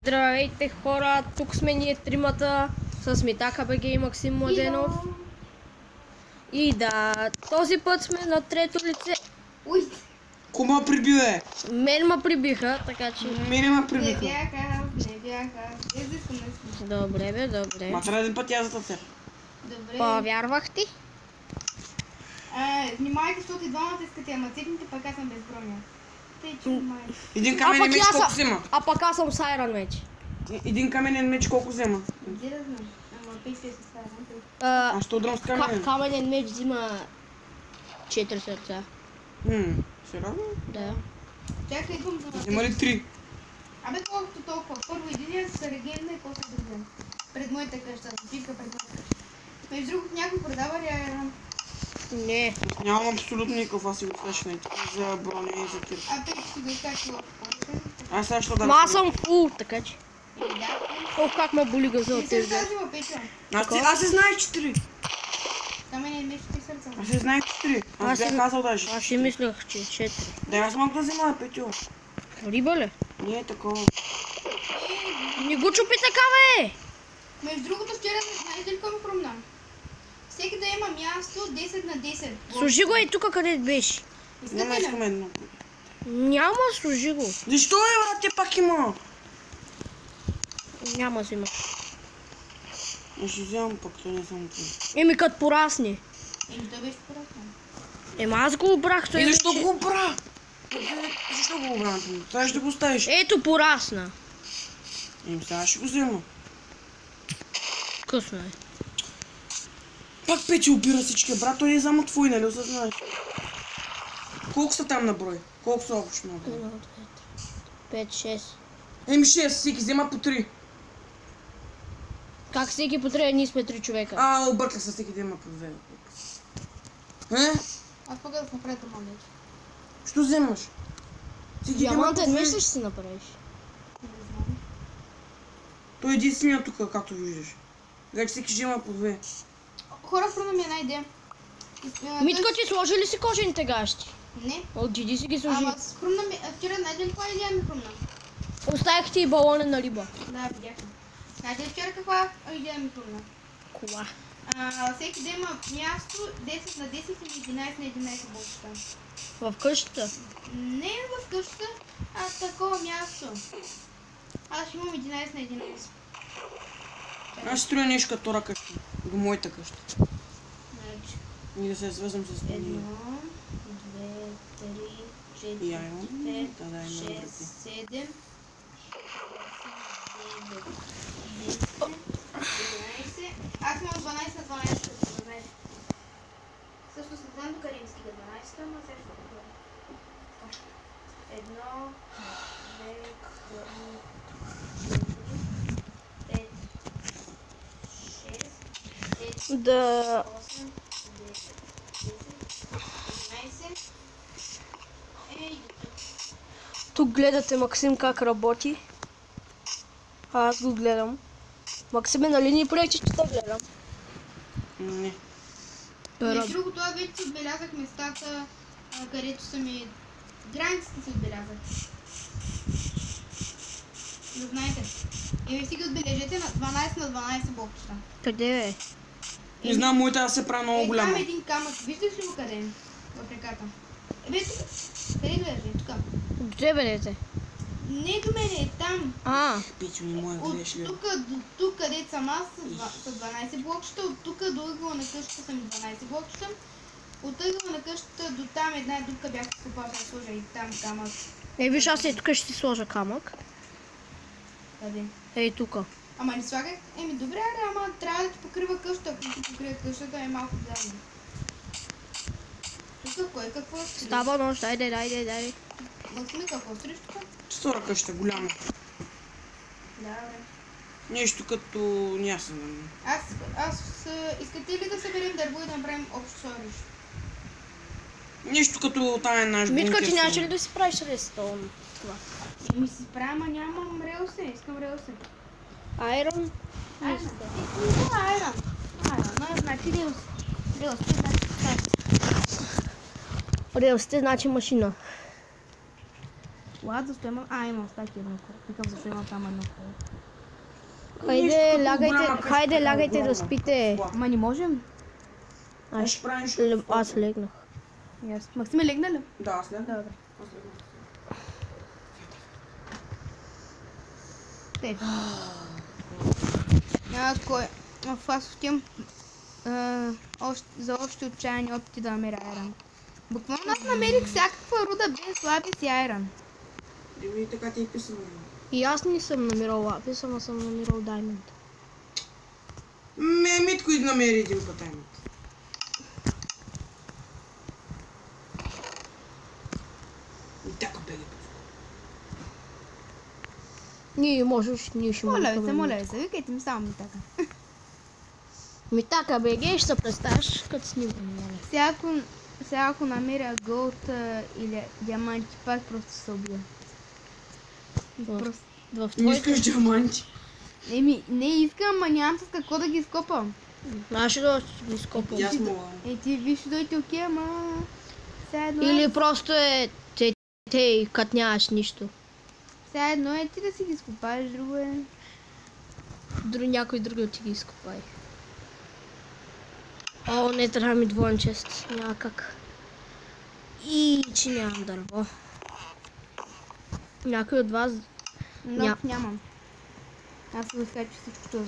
Здравейте хора, тук сме ние тримата с Митака БГ и Максим Младенов. И да, този път сме на трето лице. Уй! Кома приби, бе? Мен ма прибиха, така че... Мене ма прибиха. Не бяха. Добре бе, добре. Ма трябва един път я за теб. Добре. Повярвах ти? Внимайте, защото и двамата искате, ама ципните, пък аз съм безбройния. Тъй, че внимайте. Един каменен меч колко взема? А пък аз съм с Айрон меч. Един каменен меч колко взема? Иди да знам. Ама пейте се стара. А що дръм с каменен? Каменен меч взима 4 сърца. Сериозно? Да. Чакай, идвам за напис. Има ли 3? Абе, колкото толкова. Първо единия с регенна и после другия. Пред моята къща. Записка пред моята къща. Между другото, някой продава ли Айрон? Не. Нямам абсолютно никакъв, аз си го слушам за броня и за тир. А пейте си го изкачи в полите. Аз сега ще да... Ма аз съм фул, така че. Или да. О, как ме боли газа от Ти тези. сърца взима, Петю. Аз се знаех 4. Каменен меч, ти сърца. Аз се знаех 4. Аз бях казал даже. Аз си мислях, че 4. Да, аз мога да взема, Петю. Риба ли? Не е такова. Не го чупи така, бе! Между другото, вчера знаете ли какво ми промна? Всеки да има място 10 на 10. Служи го и тук къде беше. Няма Искате искам ли? едно. Няма, служи го. Защо е, брат, те пак има? Няма си има. Аз ще вземам пък, то не съм това. Еми като порасне. Еми, той беше поръчан. Ема аз го обрах, той И защо вече- го обра? Защо го обра? Това ще го оставиш. Ето порасна. Еми сега ще го взема. Късно е. Пак Петя обира всички, брат, той не е само твой, нали осъзнаеш? Колко са там на брой? Колко са общо на брой? 5, 6. Еми 6, всеки взема по 3. Как всеки потреба, ние сме 3 човека. Обърках се, всеки да има по 2. Аз пък да направя това вече. Що вземаш? Всеки да има по Диамантен меч 2. ли ще си направиш? Не знам. Той е единствения тук, както виждаш. Така че всеки ще има по 2. Хора, хрумна ми една идея. Митко, ти сложи ли си кожените гащи? Не. От Джиди си ги сложи. Ама с хрумна ми... Вчера знаете ли каква идея ми хрумна? Оставих ти и балона на риба. Да, видях. Знаете ли вчера каква идея ми хрумна? Кола. Всеки да има място 10 на 10 или 11 на 11 бокста. В къщата. Не в къщата, а такова място. Аз ще имам 11 на 11. Аз строя нещо като тора къща. До моята къща. Значи. И да се свързвам с Едно, нея. две, три, И я имам. четири, Да, да, пет, имам шест, брати. 7, 8, 9, 10, 11. Аз имам 12 на 12. Всъщност не знам до къде им стига 12, ама също такова. Едно, две, три, 5, 6, 7, Да. 8, 10, 11. Ей, Тук гледате Максим как работи. Аз го гледам. Максиме, нали ни приети, че те гледам? Не. между другото, аз вече си отбелязах местата, където са ми... Границите си отбелязах. Да знаете. Еми си ги отбележете на 12 на 12 бокчета. Къде е? Не знам, моята да се прави много голяма. Там един камък. Виждаш ли го къде е? В реката. Бе, тук. Къде гледаш? Тук. Где бъдете? Не до мене, е там. Пичо, не моя От гледаш ли? тук до тук, където съм аз, с 12 блокчета, от тук до ъгъла на къщата са ми 12 блокчета. От ъгъла на къщата до там една дупка бях изкопал да сложа и там камък. Виж, аз и тук ще си сложа камък. Къде? Ей, тука. Ама не слагах. Еми добре, ама трябва да ти покрива къщата. Ако ти покрива къщата е малко давно. Тук кой какво строиш? Става нощ, дайде. Максиме, какво строиш тук? Стора къща, голяма. Да, бе. Нещо като нясен. Искате ли да съберем дърво и да направим общо сориш? Нещо като тая наш бункер. Митко, ти нямаше ли да си правиш рестон? Това. Ми си правя, ама нямам релси. Искам релси. Айрон? Айрон. Значи релси. Релси, значи Релсите значи машина. Ладно, защо имам... имам стаки едно коло. Викам, защо имам само едно коло. Хайде, лягайте да спите. Ама не можем. Аз легнах. Максим е легна ли? Да, аз лягам. Добре. Те. Кой? Аз отивам за общи отчаяни опити да намеря айран. Буквално аз намерих всякаква руда без лапис и айран. И така ти е писано. И аз не съм намирал лапис, ама съм намирал даймонд. Митко и намери един път даймонд. И така беги. Ние ще Моля ви се, викайте ми само ми така. Митака БГ ще се представяш като снимаме. Сега ако намеря голд или диаманти, пак просто се убия. Не искаш диаманти. Не искам, а нямам с какво да ги изкопам. Аз ще дойда да ги изкопам. Аз мога. Ти виж дойте окей, ама... Или просто е те като нямаш нищо. Сега едно е ти да си ги изкопаеш, друго е... Някой друг да ти ги изкопай. О, не трябва ми двоен чест. Няма как. И че нямам дърво. Някой от вас... Нямам. Аз се разкача всичко това.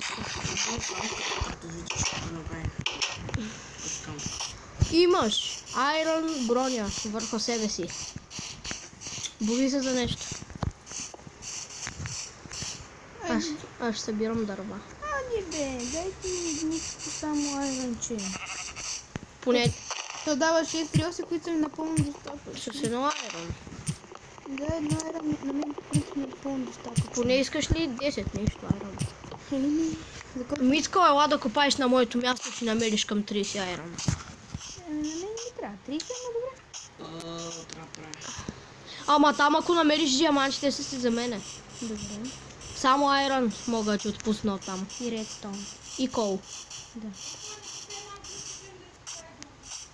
Имаш айрон броня върху себе си. Боги се за нещо. Аз ще събирам дърва. Не бе, дайте ми нищо само айронче. Поне То дава 6 риоси, които са ми напълно достатъчно. с едно айрон. Да, едно айрон на мен които ми е напълно достатъчно. Поне искаш ли 10 нещо айрон? За Митко, ела да копаеш на моето място, ще намериш към 30 айрон. на мен не трябва. 30 е добре. Трябва да правиш. Ама там ако намериш диамантите са си за мене. Добре. Само айрон мога да ти отпусна оттам. И редстон. И кол. Да.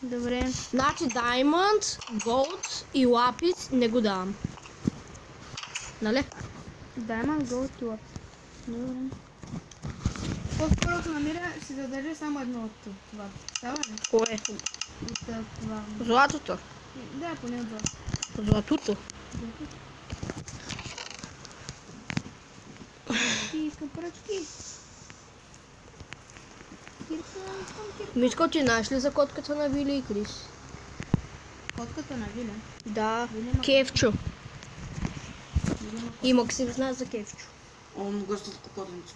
Добре. Значи даймонд, голд и лапис не го давам. Нали? Diamond, Gold и Lapis. Добре. По-скоро ако намеря, ще задържа само едно от това. Става ли? Кое? От това. Златото. Да, поне от злато. Златото. Ти искам поръчки. Кирка, искам кирка. Митко, ти знаеш ли за котката на Вили и Крис? Котката на Виля. Да. Вили Кевчо. Виля. И Максим знае за Кевчо. Он гъстат кокотенци.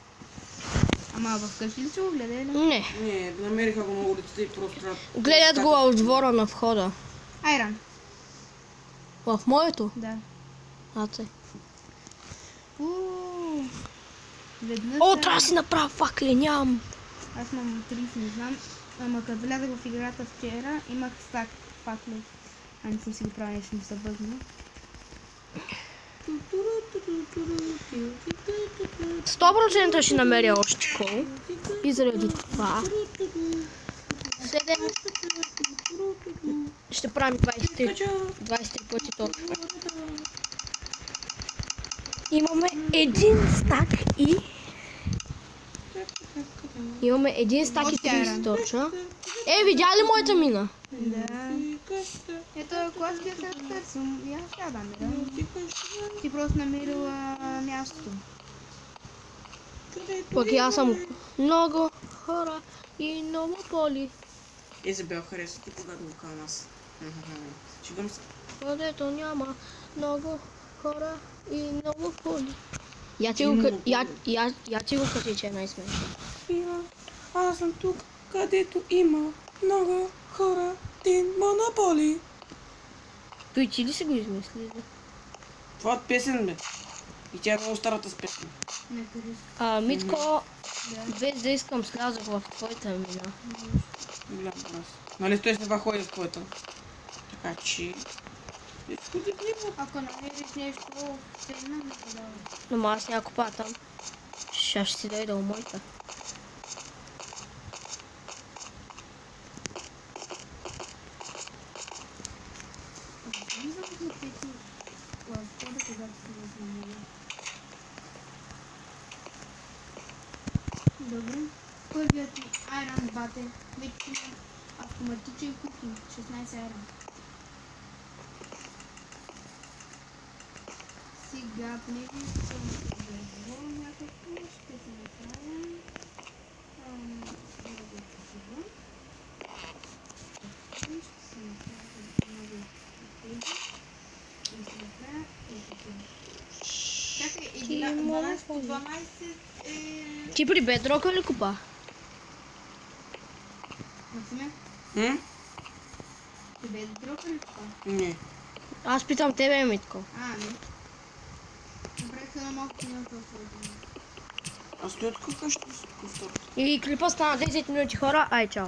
Ама вкъщи ли си го гледали? Не. Не, намериха го на улицата и просто трябва... Гледат го от двора на входа. Айран. В моето? Да. Ате. Веднъж... О, трябва да си направя факли, нямам. Аз имам 30, не знам. Ама като влязах в играта вчера, имах стак факли. А не съм си го правил, нещо ми се бъгна. 100% ще намеря още кол. И заради това 7 ще правим 23 пъти точно. Имаме един стак и... Имаме един стак и 30 точно. Видя ли моята мина? Да. Ето, ако аз бях да търсим, и аз ще да намеря. Ти просто намерила мястото. Пък и аз съм много хора и много поли. Изабел хареса ти погледна към нас. Шигам се. Където няма много хора и много поли. Я ти го кажи, че е най-смешно. Аз съм тук, където има много хора, един монополи. Той ти ли си го измисли? Това е песен, бе. И тя е много старата с песен. Не кажи. Митко, без да искам слязах в твоята мина. Голям раз. Нали той се ходи с твоята? Така че... Ако намериш нещо ценно, не подава. Но аз няма копа там. Ще си дойда у моята. Добре. Първият ми Iron Bate. Вече има автоматичен кухин. 16 Iron. Сега, понеже съм се забрала някакво, ще се направя. Много красиво. Ще се направя много тези. И се направя тези. Чакай, 12 е... Ти при Бедрока ли купа? Максиме, ти Bedrock ли това? Не. Аз питам тебе, Митко. Не. Направих едно малко кино това. Аз стоя тук къщи с тук втора. И клипа стана 10 минути, хора. Ай, чао.